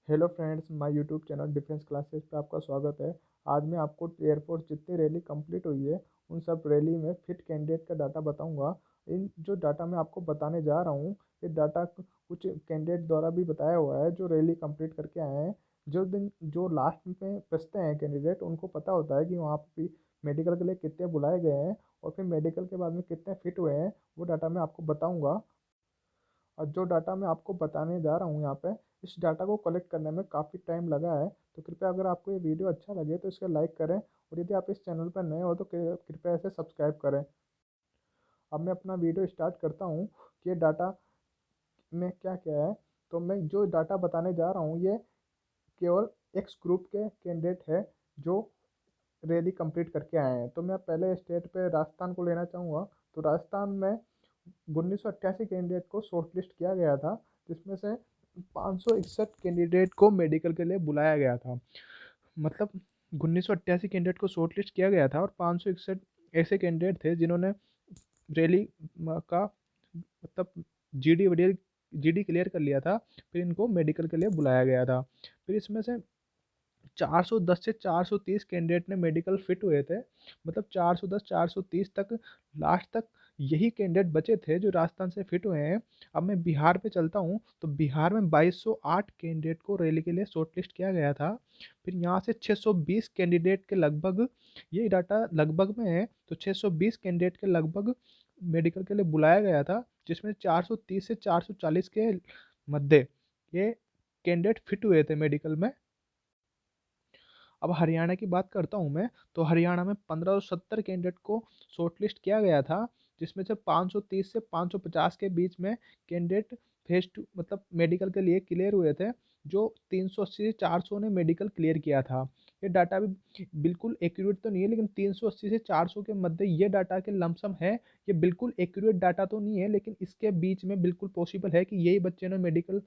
Hello friends, my YouTube channel defence classes पे आपका स्वागत है। आज मैं आपको एयरफोर्स जितनी रैली कंप्लीट हुई है उन सब रैली में फिट कैंडिडेट का डाटा बताऊंगा। इन जो डाटा मैं आपको बताने जा रहा हूँ, ये डाटा कुछ कैंडिडेट द्वारा भी बताया हुआ है जो रैली कंप्लीट करके आए हैं। जो लास्ट में बचते हैं कैंडिडेट, उनको पता होता है कि वहाँ पे मेडिकल के लिए कितने बुलाए गए हैं और फिर मेडिकल के बाद में कितने फिट हुए हैं। वो डाटा मैं आपको बताऊँगा। और जो डाटा मैं आपको बताने जा रहा हूँ यहाँ पे, इस डाटा को कलेक्ट करने में काफ़ी टाइम लगा है। तो कृपया अगर आपको ये वीडियो अच्छा लगे तो इसे लाइक करें, और यदि आप इस चैनल पर नए हो तो कृपया इसे सब्सक्राइब करें। अब मैं अपना वीडियो स्टार्ट करता हूँ कि ये डाटा में क्या क्या है। तो मैं जो डाटा बताने जा रहा हूँ, ये केवल एक्स ग्रुप के कैंडिडेट है जो रैली कंप्लीट करके आए हैं। तो मैं पहले स्टेट पे राजस्थान को लेना चाहूँगा। तो राजस्थान में 1988 कैंडिडेट को शॉर्टलिस्ट किया गया था, जिसमें से 561 कैंडिडेट को मेडिकल के लिए बुलाया गया था। मतलब 1988 कैंडिडेट को शॉर्टलिस्ट किया गया था और 561 ऐसे कैंडिडेट थे जिन्होंने रैली का मतलब जीडी वगैरह जीडी क्लियर कर लिया था। फिर इनको मेडिकल के लिए बुलाया गया था। फिर इसमें से 410 से 430 कैंडिडेट ने मेडिकल फिट हुए थे। मतलब 410 430 तक लास्ट तक यही कैंडिडेट बचे थे जो राजस्थान से फिट हुए हैं। अब मैं बिहार पे चलता हूँ, तो बिहार में 2208 कैंडिडेट को रैली के लिए शॉर्टलिस्ट किया गया था। फिर यहाँ से 620 कैंडिडेट के लगभग, ये डाटा लगभग में है, तो 620 कैंडिडेट के लगभग मेडिकल के लिए बुलाया गया था, जिसमें 430 से 440 के मध्य ये कैंडिडेट फिट हुए थे मेडिकल में। अब हरियाणा की बात करता हूँ मैं, तो हरियाणा में 1570 कैंडिडेट को शॉर्टलिस्ट किया गया था, जिसमें से 530 से 550 के बीच में कैंडिडेट फेज टू मतलब मेडिकल के लिए क्लियर हुए थे। जो 380 से 400 ने मेडिकल क्लियर किया था। ये डाटा भी बिल्कुल एक्यूरेट तो नहीं है, लेकिन 380 से 400 के मध्य ये डाटा के लमसम है। ये बिल्कुल एक्यूरेट डाटा तो नहीं है, लेकिन इसके बीच में बिल्कुल पॉसिबल है कि यही बच्चे ने मेडिकल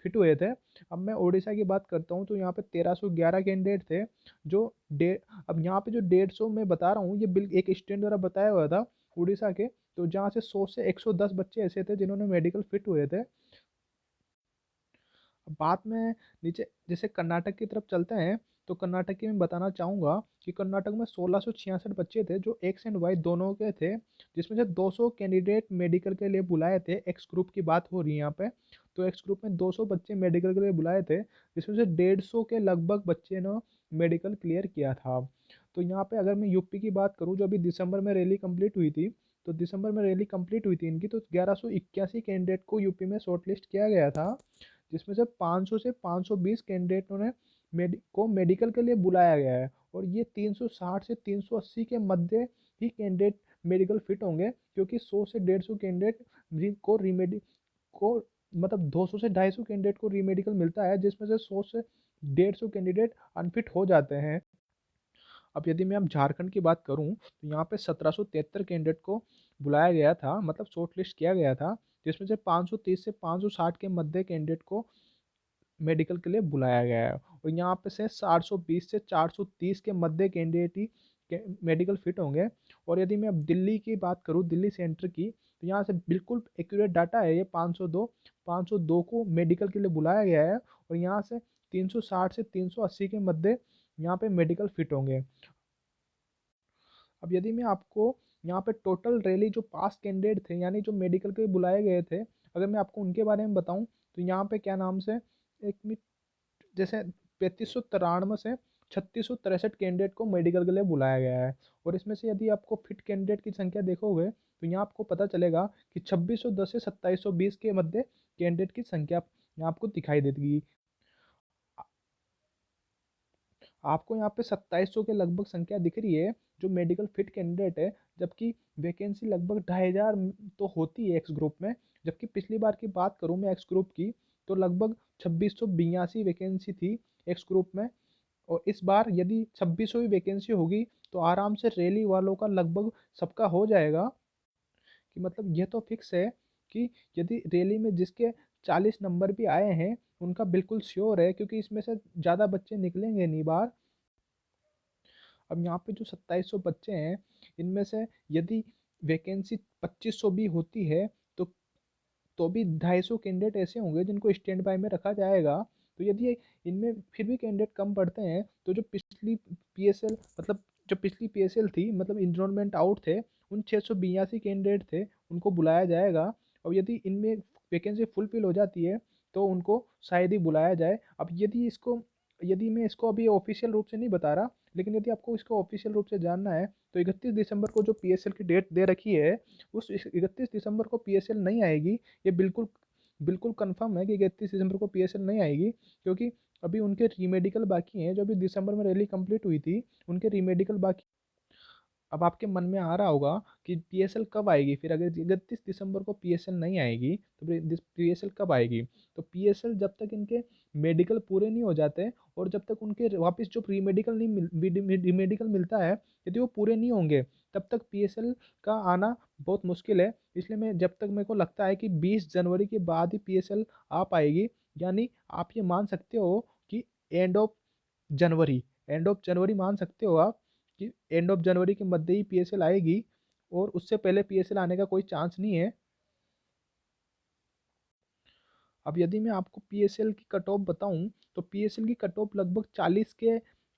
फिट हुए थे। अब मैं उड़ीसा की बात करता हूँ, तो यहाँ पे 1311 कैंडिडेट थे जो डे अब यहाँ पे जो 150 मैं बता रहा हूँ, ये बिल एक स्टूडेंट द्वारा बताया हुआ था उड़ीसा के। तो जहाँ से 100 से 110 बच्चे ऐसे थे जिन्होंने मेडिकल फिट हुए थे। अब बात में नीचे जैसे कर्नाटक की तरफ चलते हैं, तो कर्नाटक की मैं बताना चाहूँगा कि कर्नाटक में 1666 बच्चे थे जो एक्स एंड वाई दोनों के थे, जिसमें से 200 कैंडिडेट मेडिकल के लिए बुलाए थे। एक्स ग्रुप की बात हो रही है यहाँ पे। तो एक्स ग्रुप में 200 बच्चे मेडिकल के लिए बुलाए थे, जिसमें से 150 के लगभग बच्चे ने मेडिकल क्लियर किया था। तो यहाँ पे अगर मैं यूपी की बात करूँ, जो अभी दिसंबर में रैली कंप्लीट हुई थी, तो दिसंबर में रैली कंप्लीट हुई थी इनकी, तो 1181 कैंडिडेट को यूपी में शॉर्टलिस्ट किया गया था, जिसमें से 500 से 520 कैंडिडेटों ने मेडिकल के लिए बुलाया गया है। और ये 360 से 380 के मध्य ही कैंडिडेट मेडिकल फिट होंगे, क्योंकि 100 से 150 कैंडिडेट को रीमेडी को मतलब 200 से 250 कैंडिडेट को रीमेडिकल मिलता है, जिसमें से 100 से 150 कैंडिडेट अनफिट हो जाते हैं। अब यदि मैं अब झारखंड की बात करूं, तो यहाँ पे 1773 कैंडिडेट को बुलाया गया था, मतलब शॉर्ट लिस्ट किया गया था, जिसमें से 530 से 560 के मध्य कैंडिडेट को मेडिकल के लिए बुलाया गया है। और यहाँ पे से 420 से 430 के मध्य कैंडिडेट ही मेडिकल फिट होंगे। और यदि मैं अब दिल्ली की बात करूँ, दिल्ली सेंटर की, तो यहाँ से बिल्कुल एक्यूरेट डाटा है। ये 502 को मेडिकल के लिए बुलाया गया है, और यहाँ से 360 से 380 के मध्य यहाँ पे मेडिकल फिट होंगे। अब यदि मैं आपको यहाँ पे टोटल रैली जो पास कैंडिडेट थे, यानी जो मेडिकल के बुलाए गए थे, अगर मैं आपको उनके बारे में बताऊं, तो यहाँ पे क्या नाम से एक मिनट, जैसे 3593 से 3663 कैंडिडेट को मेडिकल के लिए बुलाया गया है। और इसमें से यदि आपको फिट कैंडिडेट की संख्या देखोगे, तो यहाँ आपको पता चलेगा कि 2610 से 2720 के मध्य कैंडिडेट की संख्या यहाँ आपको दिखाई देगी। आपको यहाँ पे 2700 के लगभग संख्या दिख रही है जो मेडिकल फिट कैंडिडेट है, जबकि वैकेंसी लगभग 2500 तो होती है एक्स ग्रुप में। जबकि पिछली बार की बात करूँ मैं एक्स ग्रुप की, तो लगभग 2682 वैकेंसी थी एक्स ग्रुप में। और इस बार यदि 2600 वैकेंसी होगी, तो आराम से रैली वालों का लगभग सबका हो जाएगा। कि मतलब यह तो फिक्स है कि यदि रैली में जिसके 40 नंबर भी आए हैं, उनका बिल्कुल श्योर है, क्योंकि इसमें से ज़्यादा बच्चे निकलेंगे नहीं बाहर। अब यहाँ पे जो 2700 बच्चे हैं, इनमें से यदि वैकेंसी 2500 भी होती है, तो भी 250 कैंडिडेट ऐसे होंगे जिनको स्टैंड बाय में रखा जाएगा। तो यदि इनमें फिर भी कैंडिडेट कम पड़ते हैं तो जो पिछली पीएसएल मतलब जो पिछली पीएसएल थी मतलब इनरोलमेंट आउट थे उन 682 कैंडिडेट थे उनको बुलाया जाएगा। और यदि इनमें वैकेंसी फुलफिल हो जाती है तो उनको शायद ही बुलाया जाए। अब यदि मैं इसको अभी ऑफिशियल रूप से नहीं बता रहा, लेकिन यदि आपको इसको ऑफिशियल रूप से जानना है तो 31 दिसंबर को जो पीएसएल की डेट दे रखी है उस 31 दिसंबर को पीएसएल नहीं आएगी। ये बिल्कुल बिल्कुल कंफर्म है कि 31 दिसंबर को पीएसएल नहीं आएगी, क्योंकि अभी उनके रीमेडिकल बाकी हैं। जो अभी दिसंबर में रैली कंप्लीट हुई थी उनके रीमेडिकल बाकी। अब आपके मन में आ रहा होगा कि पीएसएल कब आएगी, फिर अगर 31 दिसंबर को पीएसएल नहीं आएगी तो फिर पीएसएल कब आएगी। तो पीएसएल जब तक इनके मेडिकल पूरे नहीं हो जाते और जब तक उनके वापस जो प्री मेडिकल नहीं रीमेडिकल मिलता है यदि वो पूरे नहीं होंगे तब तक पीएसएल का आना बहुत मुश्किल है। इसलिए मैं जब तक मेरे को लगता है कि 20 जनवरी के बाद ही पीएसएल आ पाएगी। यानी आप ये मान सकते हो कि end of January end of January मान सकते हो आप कि एंड ऑफ जनवरी के मध्य ही पीएसएल आएगी और उससे पहले पीएसएल आने का कोई चांस नहीं है। अब यदि मैं आपको पीएसएल की कट ऑफ बताऊं तो पीएसएल की कट ऑफ लगभग 40 के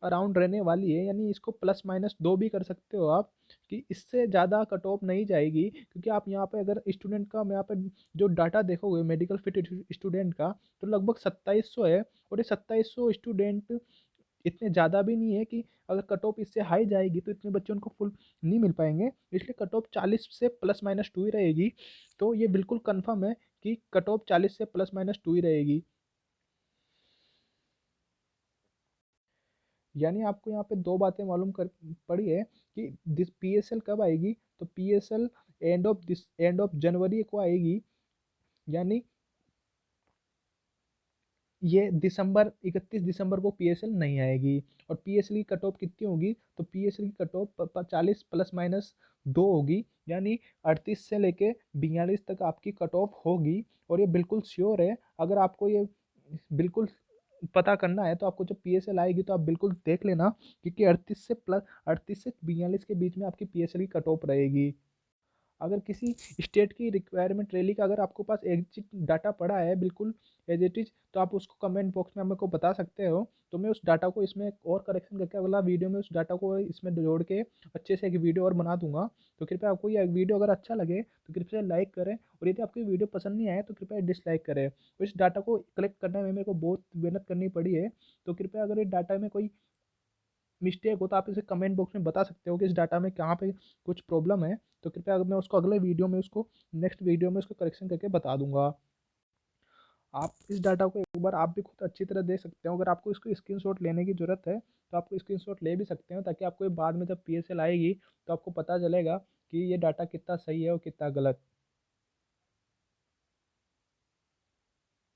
अराउंड रहने वाली है। यानी इसको प्लस माइनस 2 भी कर सकते हो आप कि इससे ज़्यादा कट ऑफ नहीं जाएगी, क्योंकि आप यहाँ पे अगर स्टूडेंट का मैं यहाँ पे जो डाटा देखोगे मेडिकल फिट स्टूडेंट का तो लगभग 2700 है। और ये 2700 स्टूडेंट इतने ज़्यादा भी नहीं है कि अगर कट ऑफ इससे हाई जाएगी तो इतने बच्चे उनको फुल नहीं मिल पाएंगे। इसलिए कट ऑफ 40 से प्लस माइनस 2 ही रहेगी। तो ये बिल्कुल कंफर्म है कि कट ऑफ 40 से प्लस माइनस 2 ही रहेगी। यानी आपको यहाँ पे दो बातें मालूम कर पड़ी है कि दिस पीएसएल कब आएगी। तो पीएसएल एंड ऑफ जनवरी को आएगी। यानी ये 31 दिसंबर को पीएसएल नहीं आएगी। और पीएसएल की कट ऑफ कितनी होगी तो पीएसएल की कट ऑफ 40 प्लस माइनस 2 होगी। यानी 38 से लेके 42 तक आपकी कट ऑफ होगी। और ये बिल्कुल श्योर है। अगर आपको ये बिल्कुल पता करना है तो आपको जब पीएसएल आएगी तो आप बिल्कुल देख लेना, क्योंकि 38 से 42 के बीच में आपकी पीएसएल की कट ऑफ रहेगी। अगर किसी स्टेट की रिक्वायरमेंट रैली का अगर आपको पास एग्जिट डाटा पड़ा है बिल्कुल एज इट इज तो आप उसको कमेंट बॉक्स में मेरे को बता सकते हो। तो मैं उस डाटा को इसमें और करेक्शन करके अगला वीडियो में उस डाटा को इसमें जोड़ के अच्छे से एक वीडियो और बना दूंगा। तो कृपया आपको ये वीडियो अगर अच्छा लगे तो कृपया लाइक करें, और यदि आपको वीडियो पसंद नहीं आए तो कृपया डिसलाइक करें। और इस डाटा को कलेक्ट करने में मेरे को बहुत मेहनत करनी पड़ी है। तो कृपया अगर इस डाटा में कोई मिस्टेक हो तो आप इसे कमेंट बॉक्स में बता सकते हो कि इस डाटा में कहाँ पे कुछ प्रॉब्लम है। तो कृपया अगर मैं उसको अगले वीडियो में उसको नेक्स्ट वीडियो में उसको करेक्शन करके बता दूंगा। आप इस डाटा को एक बार आप भी खुद अच्छी तरह देख सकते हो। अगर आपको इसको स्क्रीनशॉट लेने की ज़रूरत है तो आपको स्क्रीनशॉट ले भी सकते हो, ताकि आपको ये बाद में जब पीएसएल आएगी तो आपको पता चलेगा कि ये डाटा कितना सही है और कितना गलत।